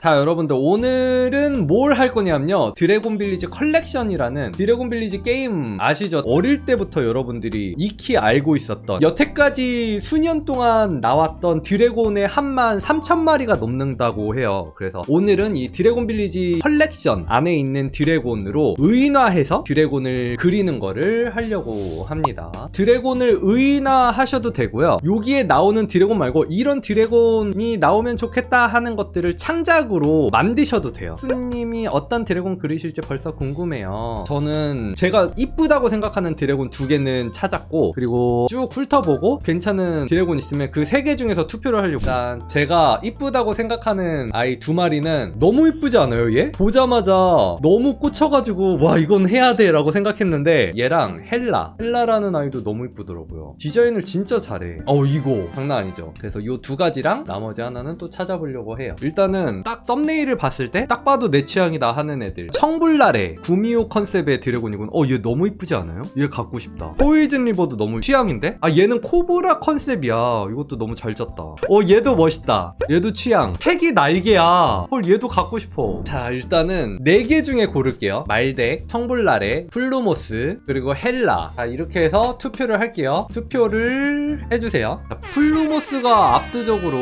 자, 여러분들 오늘은 뭘 할 거냐면요, 드래곤 빌리지 컬렉션이라는 드래곤 빌리지 게임 아시죠? 어릴 때부터 여러분들이 익히 알고 있었던, 여태까지 수년 동안 나왔던 드래곤의 한만 3,000마리가 넘는다고 해요. 그래서 오늘은 이 드래곤 빌리지 컬렉션 안에 있는 드래곤으로 의인화해서 드래곤을 그리는 거를 하려고 합니다. 드래곤을 의인화하셔도 되고요, 여기에 나오는 드래곤 말고 이런 드래곤이 나오면 좋겠다 하는 것들을 창작으로 만드셔도 돼요. 스님이 어떤 드래곤 그리실지 벌써 궁금해요. 저는 제가 이쁘다고 생각하는 드래곤 2개는 찾았고, 그리고 쭉 훑어보고 괜찮은 드래곤 있으면 그 3개 중에서 투표를 하려고. 일단 제가 이쁘다고 생각하는 아이 2마리는 너무 이쁘지 않아요? 얘? 보자마자 너무 꽂혀가지고 와, 이건 해야 돼 라고 생각했는데, 얘랑 헬라라는 아이도 너무 이쁘더라고요. 디자인을 진짜 잘해. 이거 장난 아니죠? 그래서 이 2가지랑 나머지 하나는 또 찾아보려고 해요. 일단은 딱 썸네일을 봤을 때 딱 봐도 내 취향이다 하는 애들, 청불나래 구미호 컨셉의 드래곤이군. 얘 너무 이쁘지 않아요? 얘 갖고 싶다. 포이즌 리버도 너무 취향인데? 얘는 코브라 컨셉이야. 이것도 너무 잘 짰다. 얘도 멋있다. 얘도 취향. 택이 날개야. 얘도 갖고 싶어. 자, 일단은 4개 중에 고를게요. 말덱, 청불나래, 플루모스, 그리고 헬라. 자, 이렇게 해서 투표를 할게요. 투표를 해주세요. 자, 플루모스가 압도적으로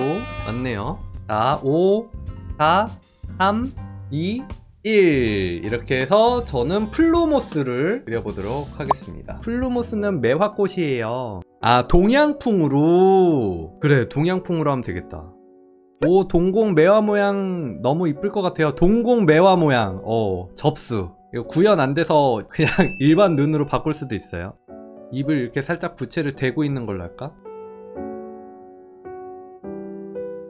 많네요. 자, 5, 4, 3, 2, 1. 이렇게 해서 저는 플루모스를 그려보도록 하겠습니다. 플루모스는 매화꽃이에요. 동양풍으로. 그래, 동양풍으로 하면 되겠다. 동공 매화 모양 너무 이쁠 것 같아요. 동공 매화 모양. 접수. 이거 구현 안 돼서 그냥 일반 눈으로 바꿀 수도 있어요. 입을 이렇게 살짝 부채를 대고 있는 걸로 할까?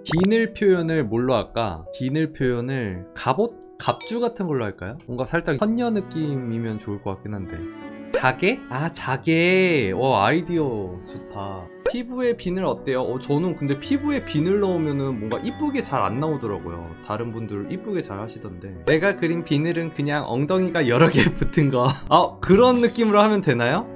비늘 표현을 뭘로 할까? 비늘 표현을 갑주 같은 걸로 할까요? 뭔가 살짝 선녀 느낌이면 좋을 것 같긴 한데. 자개? 자개. 아이디어 좋다. 피부에 비늘 어때요? 저는 근데 피부에 비늘 넣으면은 뭔가 이쁘게 잘 안 나오더라고요. 다른 분들 이쁘게 잘 하시던데. 내가 그린 비늘은 그냥 엉덩이가 여러 개 붙은 거. 그런 느낌으로 하면 되나요?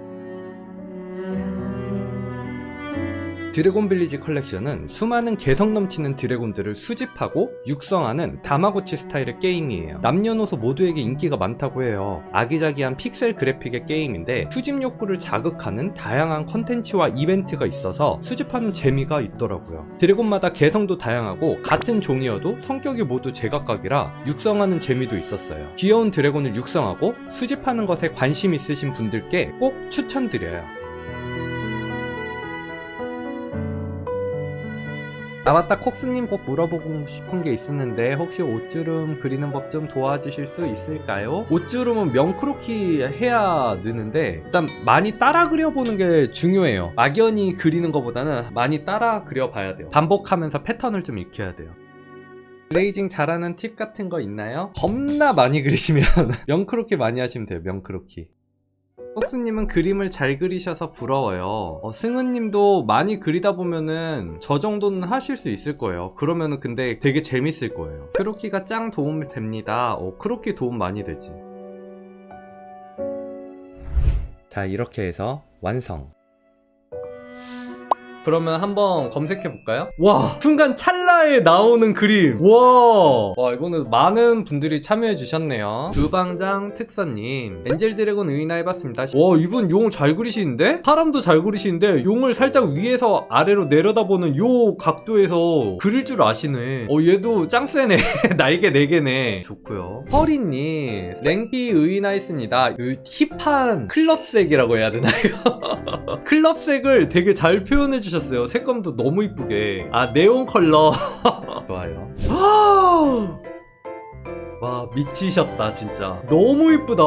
드래곤 빌리지 컬렉션은 수많은 개성 넘치는 드래곤들을 수집하고 육성하는 다마고치 스타일의 게임이에요. 남녀노소 모두에게 인기가 많다고 해요. 아기자기한 픽셀 그래픽의 게임인데 수집 욕구를 자극하는 다양한 컨텐츠와 이벤트가 있어서 수집하는 재미가 있더라고요. 드래곤마다 개성도 다양하고 같은 종이어도 성격이 모두 제각각이라 육성하는 재미도 있었어요. 귀여운 드래곤을 육성하고 수집하는 것에 관심 있으신 분들께 꼭 추천드려요. 맞다, 콕스님 꼭 물어보고 싶은 게 있었는데, 혹시 옷주름 그리는 법 좀 도와주실 수 있을까요? 옷주름은 명크로키 해야 느는데, 일단 많이 따라 그려보는 게 중요해요. 막연히 그리는 것보다는 많이 따라 그려봐야 돼요. 반복하면서 패턴을 좀 익혀야 돼요. 글레이징 잘하는 팁 같은 거 있나요? 겁나 많이 그리시면 명크로키 많이 하시면 돼요. 명크로키. 폭스님은 그림을 잘 그리셔서 부러워요. 승은님도 많이 그리다 보면은 저 정도는 하실 수 있을 거예요. 그러면은 근데 되게 재밌을 거예요. 크로키가 짱 도움이 됩니다. 크로키 도움 많이 되지. 자, 이렇게 해서 완성. 그러면 한번 검색해볼까요? 와, 순간 찰나에 나오는 그림. 와, 이거는 많은 분들이 참여해주셨네요. 두방장 특선님, 엔젤 드래곤 의인화해봤습니다. 와, 이분 용 잘 그리시는데? 사람도 잘 그리시는데 용을 살짝 위에서 아래로 내려다보는 요 각도에서 그릴 줄 아시네. 얘도 짱 세네. 날개 4개네. 좋고요. 허리님, 랭키 의인화했습니다. 힙한 클럽색이라고 해야 되나요? 클럽색을 되게 잘 표현해주셨어요. 색감도 너무 이쁘게. 네온 컬러. 좋아요. 와, 미치셨다 진짜. 너무 이쁘다.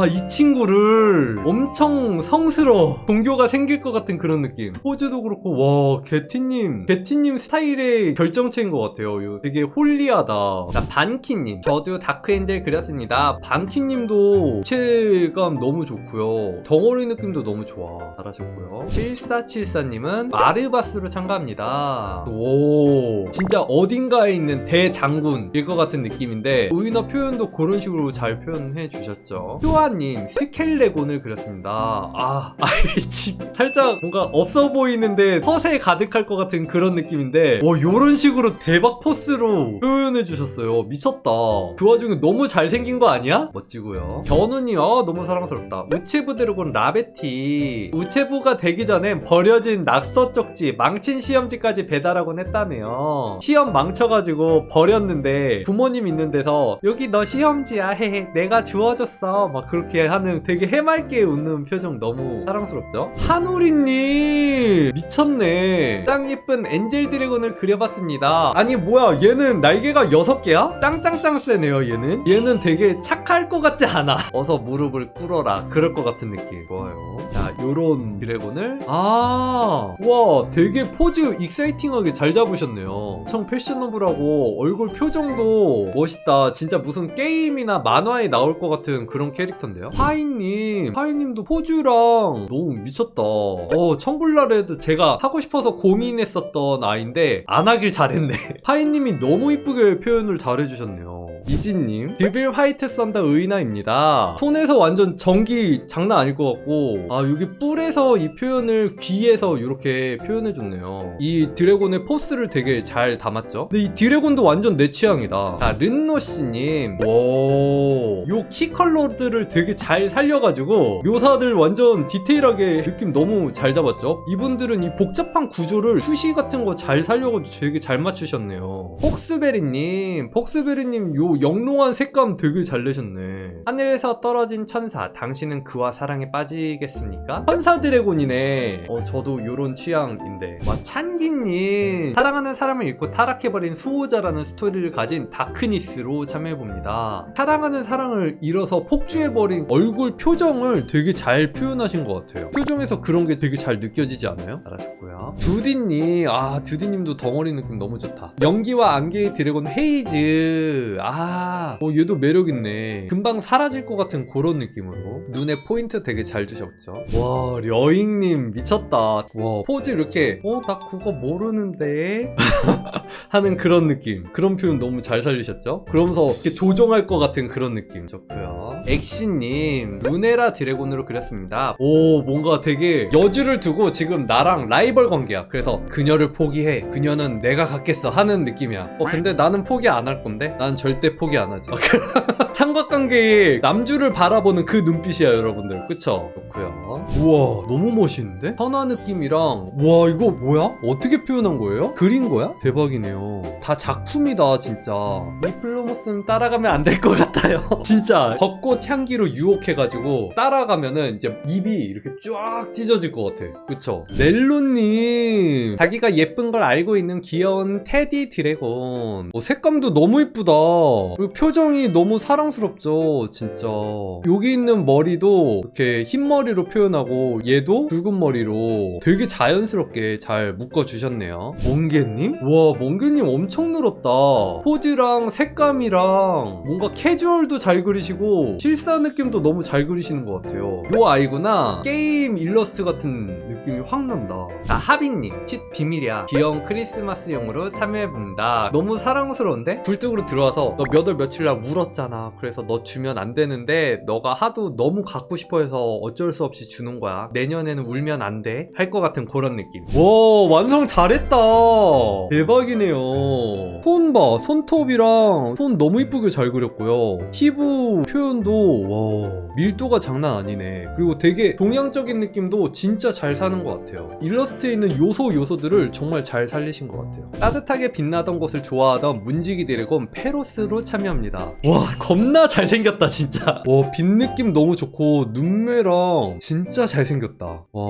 이 친구를 엄청 성스러워, 동교가 생길 것 같은 그런 느낌. 포즈도 그렇고. 와, 게티님 스타일의 결정체인 것 같아요. 되게 홀리하다. 자, 반키님, 저도 다크엔젤 그렸습니다. 반키님도 체감 너무 좋고요. 덩어리 느낌도 너무 좋아. 잘하셨고요. 7474님은 마르바스로 참가합니다. 오, 진짜 어딘가에 있는 대장군일 것 같은 느낌인데 우이너 표현도 그런 식으로 잘 표현해 주셨죠. 효아님 스켈레곤을 그렸습니다. 살짝 뭔가 없어 보이는데 허세 가득할 것 같은 그런 느낌인데 요런 식으로 대박 포스로 표현해 주셨어요. 미쳤다. 그 와중에 너무 잘생긴 거 아니야? 멋지고요. 견우님 너무 사랑스럽다. 우체부 드래곤 라베티. 우체부가 되기 전엔 버려진 낙서 쪽지 망친 시험지까지 배달하곤 했다네요. 시험 망쳐가지고 버렸는데 부모님 있는 데서 여기 너 시험지야 헤헤 내가 주워줬어 막 그렇게 하는 되게 해맑게 웃는 표정 너무 사랑스럽죠. 한우리님 미쳤네. 짱 예쁜 엔젤 드래곤을 그려봤습니다. 아니 뭐야 얘는 날개가 6개야? 짱짱짱 세네요. 얘는 되게 착할 것 같지 않아. 어서 무릎을 꿇어라 그럴 것 같은 느낌. 좋아요. 자 요런 드래곤을 와 되게 포즈 익사이팅하게 잘 잡으셨네요. 엄청 패셔너블하고 얼굴 표정도 멋있다. 진짜 무슨 게임이나 만화에 나올 것 같은 그런 캐릭터인데요. 하이님도 포즈랑 너무 미쳤다. 청불나레드 제가 하고 싶어서 고민했었던 아이인데 안 하길 잘했네. 하이님이 너무 이쁘게 표현을 잘해주셨네요. 이진님 드빌 화이트 썬더 의나입니다. 손에서 완전 전기 장난 아닐 것 같고 여기 뿔에서 이 표현을 귀에서 이렇게 표현해줬네요. 이 드래곤의 포스를 되게 잘 담았죠. 근데 이 드래곤도 완전 내 취향이다. 자 른노씨님 요 키 컬러들을 되게 잘 살려가지고 묘사들 완전 디테일하게 느낌 너무 잘 잡았죠. 이분들은 이 복잡한 구조를 슈시 같은 거 잘 살려가지고 되게 잘 맞추셨네요. 폭스베리님 요 영롱한 색감 되게 잘 내셨네. 하늘에서 떨어진 천사 당신은 그와 사랑에 빠지겠습니까? 천사 드래곤이네. 저도 요런 취향인데. 찬기님 사랑하는 사람을 잃고 타락해버린 수호자라는 스토리를 가진 다크니스로 참여해봅니다. 사랑하는 사랑을 잃어서 폭주해버린 얼굴 표정을 되게 잘 표현하신 것 같아요. 표정에서 그런 게 되게 잘 느껴지지 않아요? 알았고요. 두디님도 덩어리 느낌 너무 좋다. 연기와 안개의 드래곤 헤이즈. 얘도 매력있네. 금방 사라질 것 같은 그런 느낌으로 눈에 포인트 되게 잘 주셨죠. 와 려잉님 미쳤다. 와 포즈 이렇게 나 그거 모르는데 하는 그런 느낌. 그런 표현 너무 잘 살리셨죠. 그러면서 이렇게 조종할 것 같은 그런 느낌 좋고요. 엑시님 루네라 드래곤으로 그렸습니다. 뭔가 되게 여주를 두고 지금 나랑 라이벌 관계야. 그래서 그녀를 포기해 그녀는 내가 갖겠어 하는 느낌이야. 근데 나는 포기 안 할 건데 난 절대 포기 안 하지. 삼각관계에 남주를 바라보는 그 눈빛이야 여러분들. 그쵸? 좋고요. 우와 너무 멋있는데? 선화 느낌이랑 와 이거 뭐야? 어떻게 표현한 거예요? 그린 거야? 대박이네요. 다 작품이다 진짜. 이 플로모스는 따라가면 안 될 것 같아요. 진짜 벚꽃 향기로 유혹해가지고 따라가면은 이제 입이 이렇게 쫙 찢어질 것 같아. 그쵸? 넬로님 자기가 예쁜 걸 알고 있는 귀여운 테디 드래곤. 색감도 너무 이쁘다. 그리고 표정이 너무 사랑스럽죠 진짜. 여기 있는 머리도 이렇게 흰 머리로 표현하고 얘도 붉은 머리로 되게 자연스럽게 잘 묶어주셨네요. 몽개님? 와 몽개님 엄청 늘었다. 포즈랑 색감이랑 뭔가 캐주얼도 잘 그리시고 실사 느낌도 너무 잘 그리시는 것 같아요. 요 아이구나. 게임 일러스트 같은 느낌이 확 난다. 하빈님 쉿 비밀이야. 귀여운 크리스마스용으로 참여해본다. 너무 사랑스러운데? 굴뚝으로 들어와서 너 몇 월 며칠 날 울었잖아. 그래서 너 주면 안 되는데 너가 하도 너무 갖고 싶어 해서 어쩔 수 없이 주는 거야. 내년에는 울면 안 돼. 할 것 같은 그런 느낌. 와 완성 잘했다. 대박이네요. 손 봐. 손톱이랑 손 너무 이쁘게 잘 그렸고요. 피부 표현도 와 밀도가 장난 아니네. 그리고 되게 동양적인 느낌도 진짜 잘 사는 것 같아요. 일러스트에 있는 요소들을 정말 잘 살리신 것 같아요. 따뜻하게 빛나던 곳을 좋아하던 문지기 드래곤 페로스로 참여합니다. 와 겁나 잘생겼다 진짜. 와 빛 느낌 너무 좋고 눈매랑 진짜 잘생겼다. 와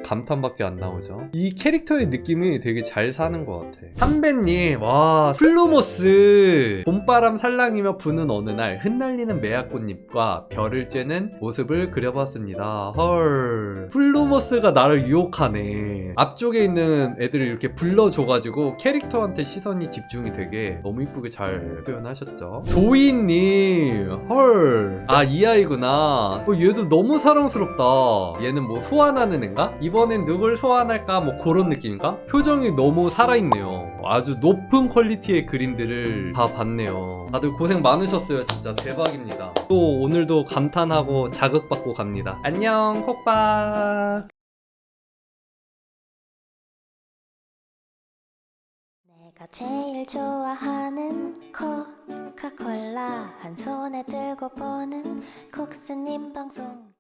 감탄밖에 안 나오죠. 이 캐릭터의 느낌이 되게 잘 사는 것 같아. 한배님 와 플루모스 봄바람 살랑이며 부는 어느 날 흩날리는 매화꽃잎과 별을 쬐는 모습을 그려봤습니다. 헐 플루모스가 나를 유혹하네. 앞쪽에 있는 애들을 이렇게 불러줘가지고 캐릭터한테 시선이 집중이 되게 너무 이쁘게 잘 표현하셨죠. 도희님 아니 헐. 아 이 아이구나. 얘도 너무 사랑스럽다. 얘는 뭐 소환하는 앤가? 이번엔 누굴 소환할까? 뭐 그런 느낌인가? 표정이 너무 살아있네요. 아주 높은 퀄리티의 그림들을 다 봤네요. 다들 고생 많으셨어요. 진짜 대박입니다. 또 오늘도 감탄하고 자극받고 갑니다. 안녕 콕박. 내가 제일 좋아하는 코카콜라 한 손에 들고 보는 국수님 방송